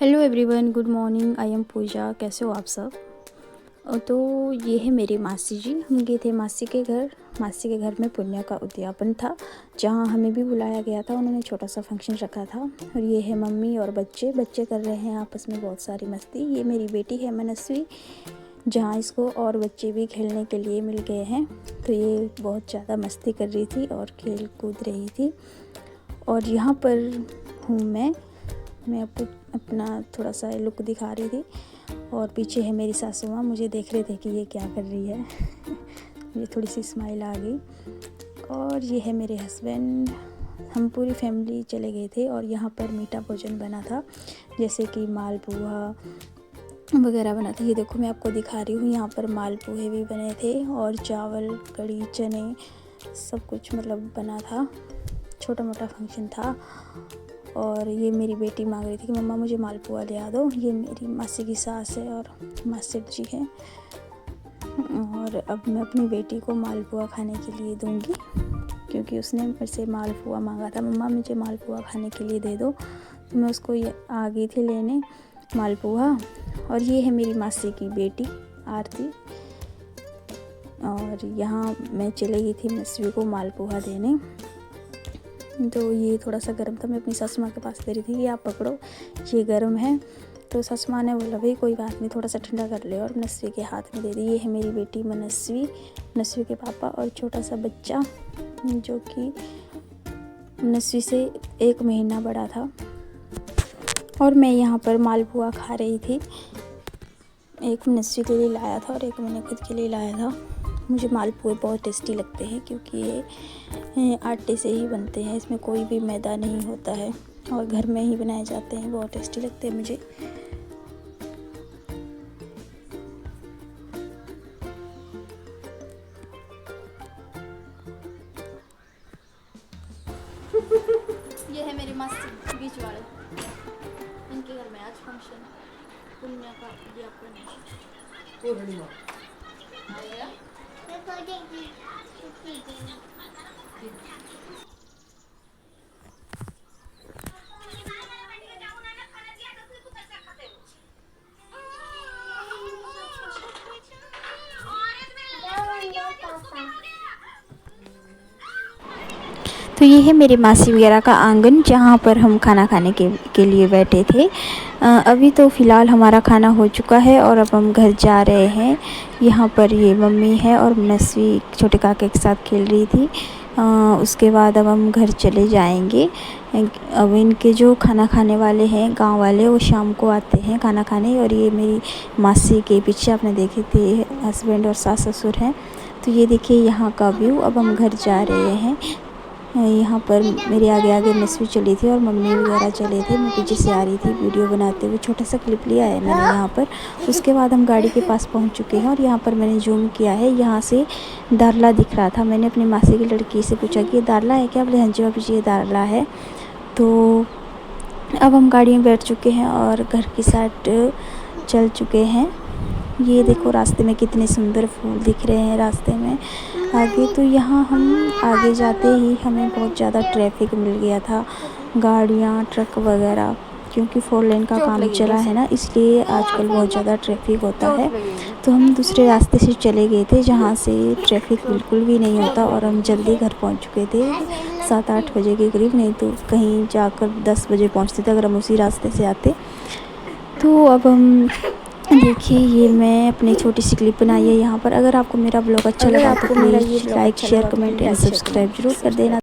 Hello everyone, good morning. I am Pooja. कैसे हो आप सब? तो ये है मेरी मासी जी। हम गए थे मासी के घर। मासी के घर में पुण्य का उद्यापन था, जहाँ हमें भी बुलाया गया था। उन्होंने छोटा सा फंक्शन रखा था। और ये है मम्मी और बच्चे कर रहे हैं आपस में बहुत सारी मस्ती। ये मेरी बेटी है मनस्वी, जहाँ इसको और बच्चे भी खेलने के लिए मिल गए हैं। तो ये बहुत ज़्यादा मस्ती कर रही थी और खेल कूद रही थी। और यहाँ पर हूँ मैं आपको अपना थोड़ा सा लुक दिखा रही थी। और पीछे है मेरी सासू माँ, मुझे देख रहे थे कि ये क्या कर रही है। मुझे थोड़ी सी स्माइल आ गई। और ये है मेरे हस्बैंड। हम पूरी फैमिली चले गए थे और यहाँ पर मीठा भोजन बना था, जैसे कि मालपुआ वगैरह बना था। ये देखो मैं आपको दिखा रही हूँ। यहाँ पर मालपुए भी बने थे और चावल, कढ़ी, चने, सब कुछ मतलब बना था। छोटा मोटा फंक्शन था। और ये मेरी बेटी मांग रही थी कि मम्मा मुझे मालपुआ ले आ दो। ये मेरी मासी की सास है और मासी जी है। और अब मैं अपनी बेटी को मालपुआ खाने के लिए दूंगी, क्योंकि उसने मेरे से मालपुआ मांगा था। मम्मा मुझे मालपुआ खाने के लिए दे दो। तो मैं उसको ये आ गई थी लेने मालपुआ। और ये है मेरी मासी की बेटी आरती। और यहाँ मैं चली गई थी मस्वी को मालपुआ देने। तो ये थोड़ा सा गर्म था। मैं अपनी सासू माँ के पास दे रही थी, ये आप पकड़ो, ये गर्म है। तो सासू माँ ने बोला भाई कोई बात नहीं, थोड़ा सा ठंडा कर ले, और मनस्वी के हाथ में दे दी। ये है मेरी बेटी मनस्वी के पापा और छोटा सा बच्चा, जो कि मनस्वी से 1 महीना बड़ा था। और मैं यहाँ पर मालपुआ खा रही थी। एक मनस्वी के लिए लाया था और एक मैंने खुद के लिए लाया था। मुझे मालपुए बहुत टेस्टी लगते हैं, क्योंकि ये आटे से ही बनते हैं, इसमें कोई भी मैदा नहीं होता है और घर में ही बनाए जाते हैं। बहुत टेस्टी लगते हैं मुझे। ये है मेरी मासी बीच वाले, इनके घर में आज फंक्शन पुण्य का उद्यापन है। तो ये है मेरी मासी वगैरह का आंगन, जहाँ पर हम खाना खाने के लिए बैठे थे। अभी तो फ़िलहाल हमारा खाना हो चुका है और अब हम घर जा रहे हैं। यहाँ पर ये मम्मी है और मनस्वी छोटे काके के साथ खेल रही थी। उसके बाद अब हम घर चले जाएंगे। अब इनके जो खाना खाने वाले हैं गांव वाले, वो शाम को आते हैं खाना खाने। और ये मेरी मासी के पीछे आपने देखे थे हस्बैंड और सास ससुर हैं। तो ये देखिए यहाँ का व्यू। अब हम घर जा रहे हैं। यहाँ पर मेरे आगे आगे मनस्वी चली थी और मम्मी वगैरह चले थे। मैं पीछे से आ रही थी वीडियो बनाते हुए। छोटा सा क्लिप लिया है मैंने यहाँ पर। उसके बाद हम गाड़ी के पास पहुँच चुके हैं और यहाँ पर मैंने जूम किया है। यहाँ से दारला दिख रहा था। मैंने अपनी मासी की लड़की से पूछा कि ये दारला है क्या? बोले हाँ जी भाभी जी, ये दारला है। तो अब हम गाड़ी में बैठ चुके हैं और घर की साइड चल चुके हैं। ये देखो रास्ते में कितने सुंदर फूल दिख रहे हैं रास्ते में आगे। तो यहाँ हम आगे जाते ही हमें बहुत ज़्यादा ट्रैफिक मिल गया था, गाड़ियाँ, ट्रक वगैरह, क्योंकि 4 लेन का काम चला है ना, इसलिए आजकल बहुत ज़्यादा ट्रैफिक होता है। तो हम दूसरे रास्ते से चले गए थे, जहाँ से ट्रैफिक बिल्कुल भी नहीं होता। और हम जल्दी घर पहुँच चुके थे 7-8 बजे के करीब, नहीं तो कहीं जाकर 10 बजे पहुँचते थे अगर हम उसी रास्ते से आते। तो अब हम देखिए, ये मैं अपनी छोटी सी क्लिप बनाई है यहाँ पर। अगर आपको मेरा ब्लॉग अच्छा लगा तो please like, share, comment and subscribe जरूर कर देना।